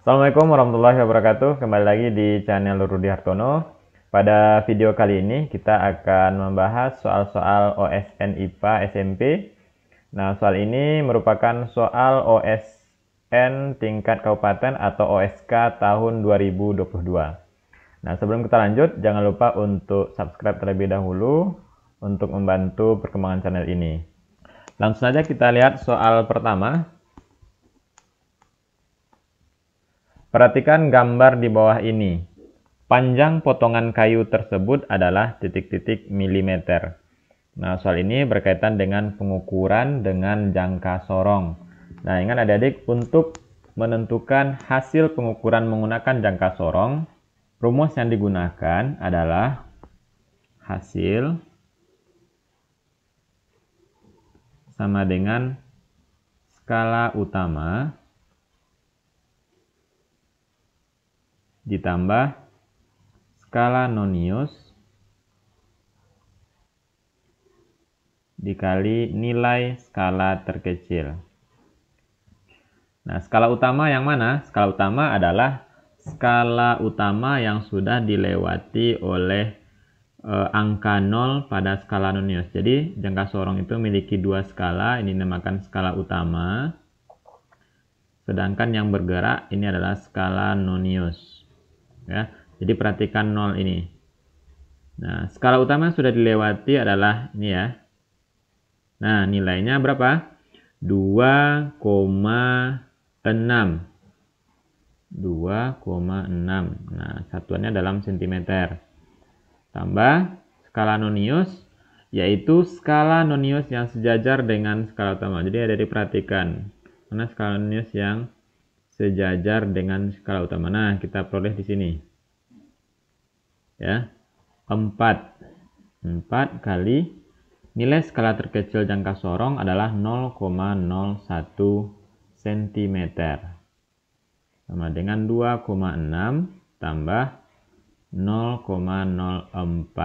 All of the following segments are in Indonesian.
Assalamualaikum warahmatullahi wabarakatuh. Kembali lagi di channel Rudi Hartono. Pada video kali ini kita akan membahas soal-soal OSN IPA SMP. Nah, soal ini merupakan soal OSN tingkat kabupaten atau OSK tahun 2022. Nah, sebelum kita lanjut, jangan lupa untuk subscribe terlebih dahulu untuk membantu perkembangan channel ini. Langsung saja kita lihat soal pertama. Perhatikan gambar di bawah ini. Panjang potongan kayu tersebut adalah titik-titik milimeter. Nah, soal ini berkaitan dengan pengukuran dengan jangka sorong. Nah, ingat adik-adik, untuk menentukan hasil pengukuran menggunakan jangka sorong, rumus yang digunakan adalah hasil sama dengan skala utama ditambah skala nonius dikali nilai skala terkecil. Nah, skala utama yang mana? Skala utama adalah skala utama yang sudah dilewati oleh angka 0 pada skala nonius. Jadi, jangka sorong itu memiliki dua skala, ini dinamakan skala utama. Sedangkan yang bergerak ini adalah skala nonius. Ya, jadi perhatikan 0 ini. Nah, skala utama yang sudah dilewati adalah ini ya. Nah, nilainya berapa? 2,6. 2,6. Nah, satuannya dalam sentimeter. Tambah skala nonius, yaitu skala nonius yang sejajar dengan skala utama. Jadi ada diperhatikan mana skala nonius yang sejajar dengan skala utama. Nah, kita peroleh di sini. Ya. 4 kali nilai skala terkecil jangka sorong adalah 0,01 cm. Sama dengan 2,6 tambah 0,04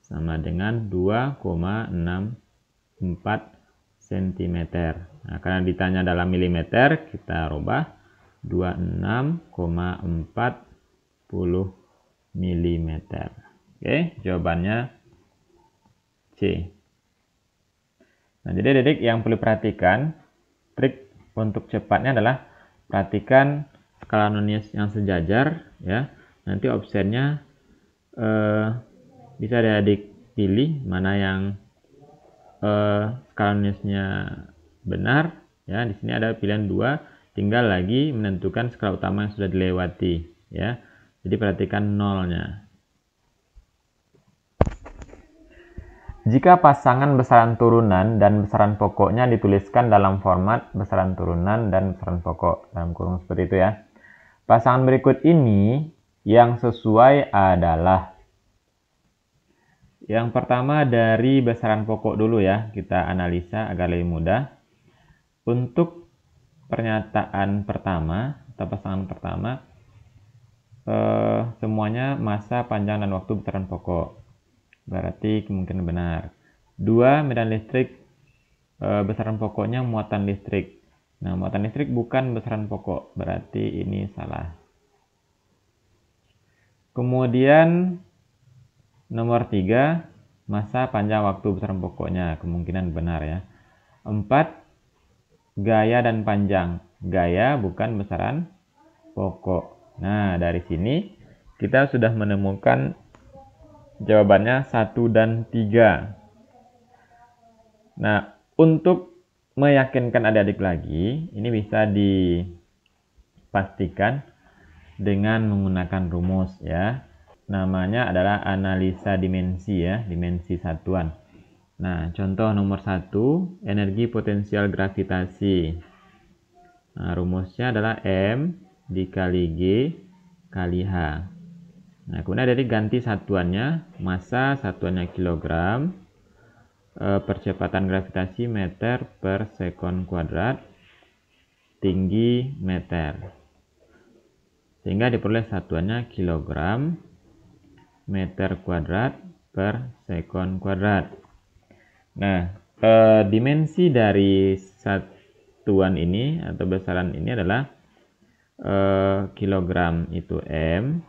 sama dengan 2,64 cm. Nah, karena ditanya dalam milimeter, kita rubah 26,40 mm. Oke, jawabannya C. Nah, jadi adik-adik yang perlu perhatikan, trik untuk cepatnya adalah perhatikan skala nonius yang sejajar ya. Nanti optionnya bisa adik-adik pilih mana yang skala noniusnya benar ya. Di sini ada pilihan 2, tinggal lagi menentukan skala utama yang sudah dilewati ya. Jadi perhatikan nolnya. Jika pasangan besaran turunan dan besaran pokoknya dituliskan dalam format besaran turunan dan besaran pokok dalam kurung seperti itu ya. Pasangan berikut ini yang sesuai adalah yang pertama dari besaran pokok dulu ya. Kita analisa agar lebih mudah. Untuk pernyataan pertama atau pasangan pertama semuanya masa, panjang, dan waktu besaran pokok. Berarti kemungkinan benar. 2, medan listrik besaran pokoknya muatan listrik. Nah, muatan listrik bukan besaran pokok, berarti ini salah. Kemudian nomor 3, masa, panjang, waktu besaran pokoknya, kemungkinan benar ya. 4, gaya dan panjang. Gaya bukan besaran pokok. Nah, dari sini kita sudah menemukan jawabannya 1 dan 3. Nah, untuk meyakinkan adik-adik lagi, ini bisa dipastikan dengan menggunakan rumus ya. Namanya adalah analisa dimensi ya, dimensi satuan. Nah, contoh nomor 1, energi potensial gravitasi. Nah, rumusnya adalah M dikali G kali H. Nah, kemudian dari ganti satuannya, massa satuannya kilogram, percepatan gravitasi meter per sekon kuadrat, tinggi meter. Sehingga diperoleh satuannya kilogram meter kuadrat per sekon kuadrat. Nah, dimensi dari satuan ini atau besaran ini adalah kilogram itu M,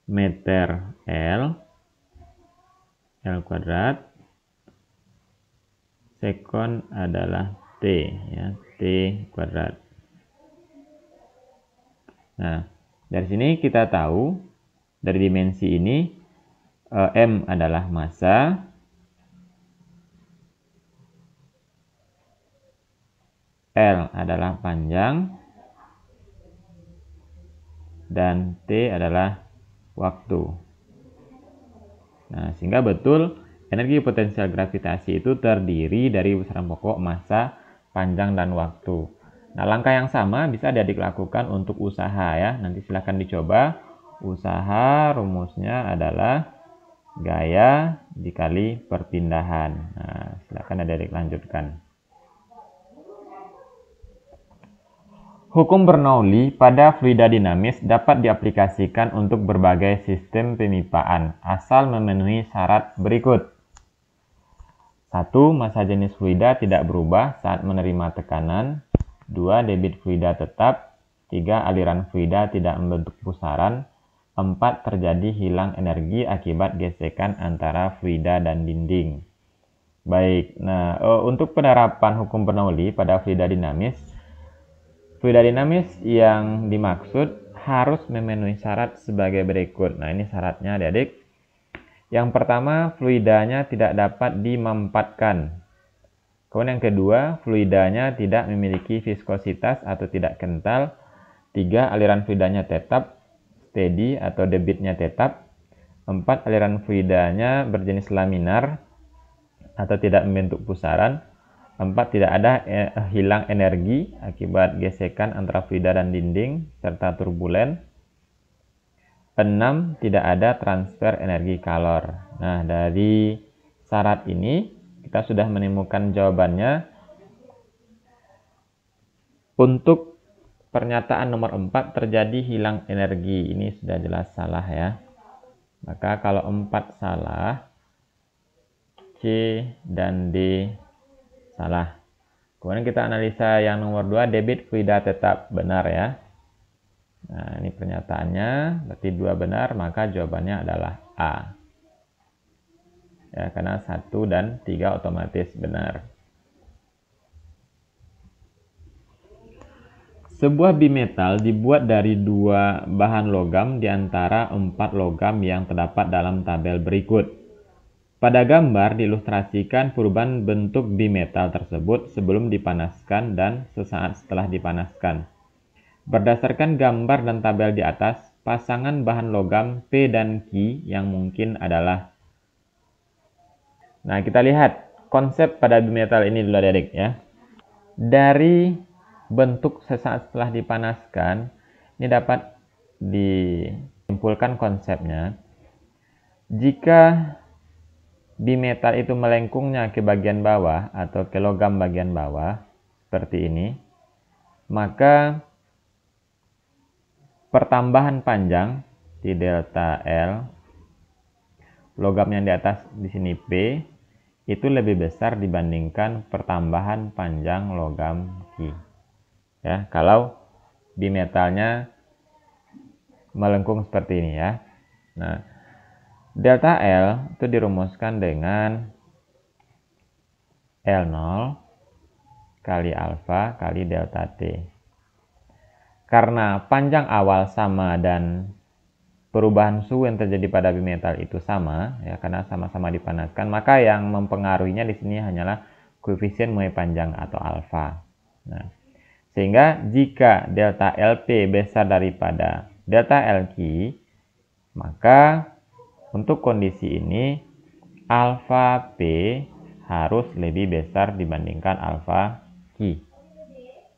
meter L kuadrat, sekon adalah T, ya, T kuadrat. Nah, dari sini kita tahu dari dimensi ini M adalah massa, L adalah panjang, dan T adalah waktu. Nah, sehingga betul energi potensial gravitasi itu terdiri dari besaran pokok, massa, panjang, dan waktu. Nah, langkah yang sama bisa adik lakukan untuk usaha, ya. Nanti silahkan dicoba. Usaha rumusnya adalah gaya dikali perpindahan. Nah, silahkan adik lanjutkan. Hukum Bernoulli pada fluida dinamis dapat diaplikasikan untuk berbagai sistem pemipaan, asal memenuhi syarat berikut. 1. Massa jenis fluida tidak berubah saat menerima tekanan. 2. Debit fluida tetap. 3. Aliran fluida tidak membentuk pusaran. 4. Terjadi hilang energi akibat gesekan antara fluida dan dinding. Baik, nah untuk penerapan hukum Bernoulli pada fluida dinamis yang dimaksud harus memenuhi syarat sebagai berikut. Nah, ini syaratnya adik-adik. Yang pertama, fluidanya tidak dapat dimampatkan. Kemudian yang kedua, fluidanya tidak memiliki viskositas atau tidak kental. 3. Aliran fluidanya tetap, steady atau debitnya tetap. 4. Aliran fluidanya berjenis laminar atau tidak membentuk pusaran. 4. Tidak ada hilang energi akibat gesekan antara fluida dan dinding serta turbulen. 6. Tidak ada transfer energi kalor. Nah, dari syarat ini kita sudah menemukan jawabannya. Untuk pernyataan nomor 4 terjadi hilang energi. Ini sudah jelas salah, ya. Maka kalau 4 salah, C dan D salah. Kemudian kita analisa yang nomor 2, debit fluida tetap, benar, ya. Nah, ini pernyataannya, berarti 2 benar, maka jawabannya adalah A. Ya, karena 1 dan 3 otomatis benar. Sebuah bimetal dibuat dari 2 bahan logam di antara 4 logam yang terdapat dalam tabel berikut. Pada gambar diilustrasikan perubahan bentuk bimetal tersebut sebelum dipanaskan dan sesaat setelah dipanaskan. Berdasarkan gambar dan tabel di atas, pasangan bahan logam P dan Q yang mungkin adalah. Nah, kita lihat konsep pada bimetal ini dulu adik-adik, ya. Dari bentuk sesaat setelah dipanaskan, ini dapat disimpulkan konsepnya. Jika bimetal itu melengkungnya ke bagian bawah atau ke logam bagian bawah seperti ini, maka pertambahan panjang di delta L, logam yang di atas di sini P, itu lebih besar dibandingkan pertambahan panjang logam Q. Ya, kalau bimetalnya melengkung seperti ini, ya. Nah, delta L itu dirumuskan dengan L0 kali alfa kali delta T. Karena panjang awal sama dan perubahan suhu yang terjadi pada bimetal itu sama, ya, karena sama-sama dipanaskan, maka yang mempengaruhinya di sini hanyalah koefisien mulai panjang atau alfa. Nah, sehingga jika delta LP besar daripada delta LQ, maka untuk kondisi ini, alfa P harus lebih besar dibandingkan alfa Q.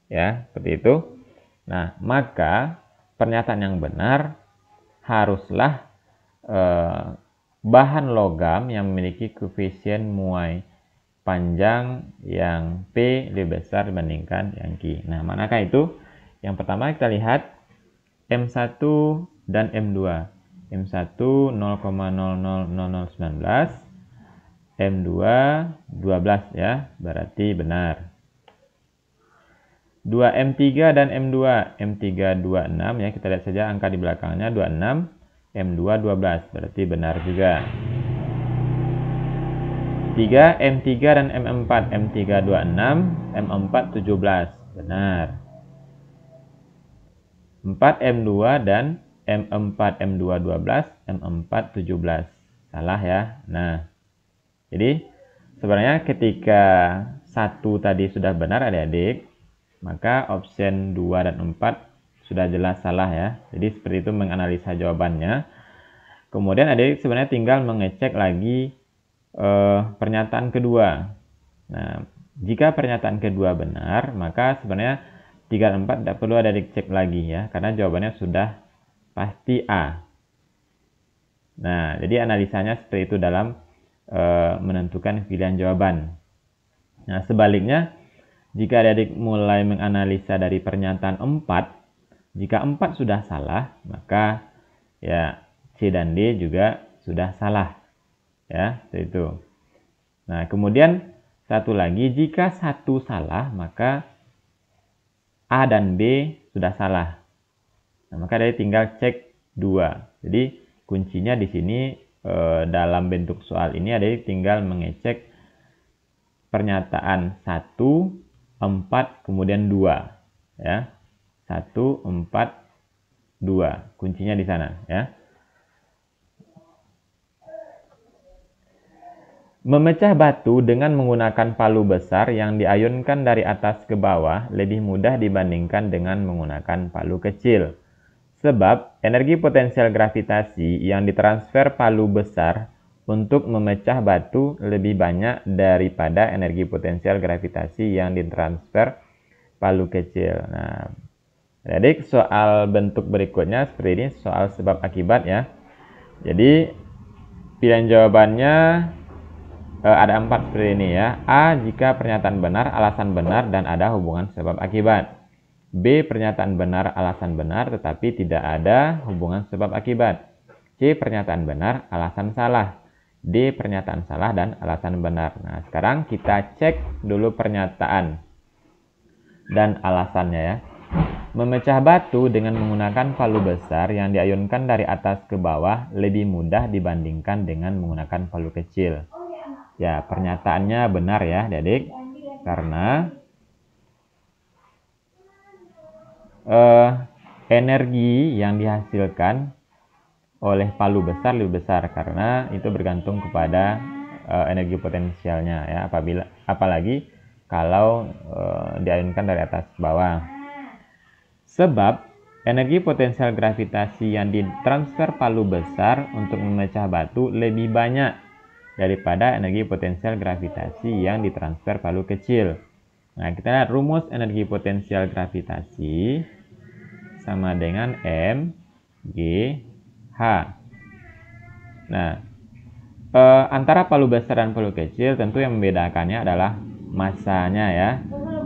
Ya, seperti itu. Nah, maka pernyataan yang benar haruslah bahan logam yang memiliki koefisien muai panjang yang P lebih besar dibandingkan yang Q. Nah, manakah itu? Yang pertama kita lihat M1 dan M2. M1 0,000019, M2 12, ya, berarti benar. 2M3 dan M2. M3 26 ya, kita lihat saja angka di belakangnya 26, M2 12, berarti benar juga. 3 M3 dan M4. M3 26, M4 17, benar. 4 M2 dan M4. M2 12, M4 17, salah ya. Nah, jadi sebenarnya ketika 1 tadi sudah benar adik-adik, maka option 2 dan 4 sudah jelas salah ya. Jadi seperti itu menganalisa jawabannya. Kemudian adik sebenarnya tinggal mengecek lagi pernyataan kedua. Nah, jika pernyataan kedua benar, maka sebenarnya 3 dan 4 tidak perlu adik cek lagi ya, karena jawabannya sudah pasti A. Nah, jadi analisanya seperti itu dalam menentukan pilihan jawaban. Nah, sebaliknya, jika adik mulai menganalisa dari pernyataan 4, jika 4 sudah salah, maka ya C dan D juga sudah salah. Ya, seperti itu. Nah, kemudian satu lagi, jika 1 salah, maka A dan B sudah salah. Nah, maka adik tinggal cek 2. Jadi, kuncinya di sini dalam bentuk soal ini adik tinggal mengecek pernyataan 1, 4, kemudian 2 ya. 1, 4, 2. Kuncinya di sana ya. Memecah batu dengan menggunakan palu besar yang diayunkan dari atas ke bawah lebih mudah dibandingkan dengan menggunakan palu kecil. Sebab energi potensial gravitasi yang ditransfer palu besar untuk memecah batu lebih banyak daripada energi potensial gravitasi yang ditransfer palu kecil. Nah, jadi soal bentuk berikutnya seperti ini, soal sebab akibat ya. Jadi pilihan jawabannya ada 4 seperti ini ya. A, jika pernyataan benar, alasan benar, dan ada hubungan sebab akibat. B, pernyataan benar, alasan benar, tetapi tidak ada hubungan sebab akibat. C, pernyataan benar, alasan salah. D, pernyataan salah dan alasan benar. Nah, sekarang kita cek dulu pernyataan dan alasannya ya. Memecah batu dengan menggunakan palu besar yang diayunkan dari atas ke bawah lebih mudah dibandingkan dengan menggunakan palu kecil. Ya, pernyataannya benar ya, adik. Karena energi yang dihasilkan oleh palu besar lebih besar, karena itu bergantung kepada energi potensialnya ya, apalagi kalau diayunkan dari atas ke bawah. Sebab energi potensial gravitasi yang ditransfer palu besar untuk memecah batu lebih banyak daripada energi potensial gravitasi yang ditransfer palu kecil. Nah, kita lihat rumus energi potensial gravitasi sama dengan M G H. Nah, antara palu besar dan palu kecil tentu yang membedakannya adalah masanya ya.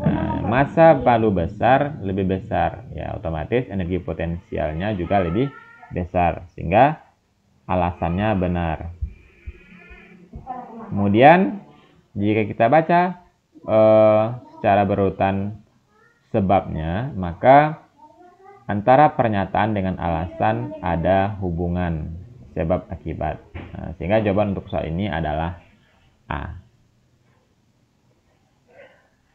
Nah, massa palu besar lebih besar ya, otomatis energi potensialnya juga lebih besar, sehingga alasannya benar. Kemudian jika kita baca secara berurutan sebabnya, maka antara pernyataan dengan alasan ada hubungan sebab akibat. Nah, sehingga jawaban untuk soal ini adalah A.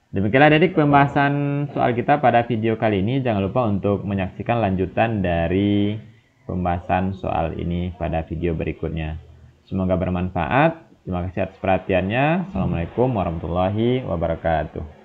Demikianlah adik pembahasan soal kita pada video kali ini. Jangan lupa untuk menyaksikan lanjutan dari pembahasan soal ini pada video berikutnya. Semoga bermanfaat. Terima kasih atas perhatiannya. Assalamualaikum warahmatullahi wabarakatuh.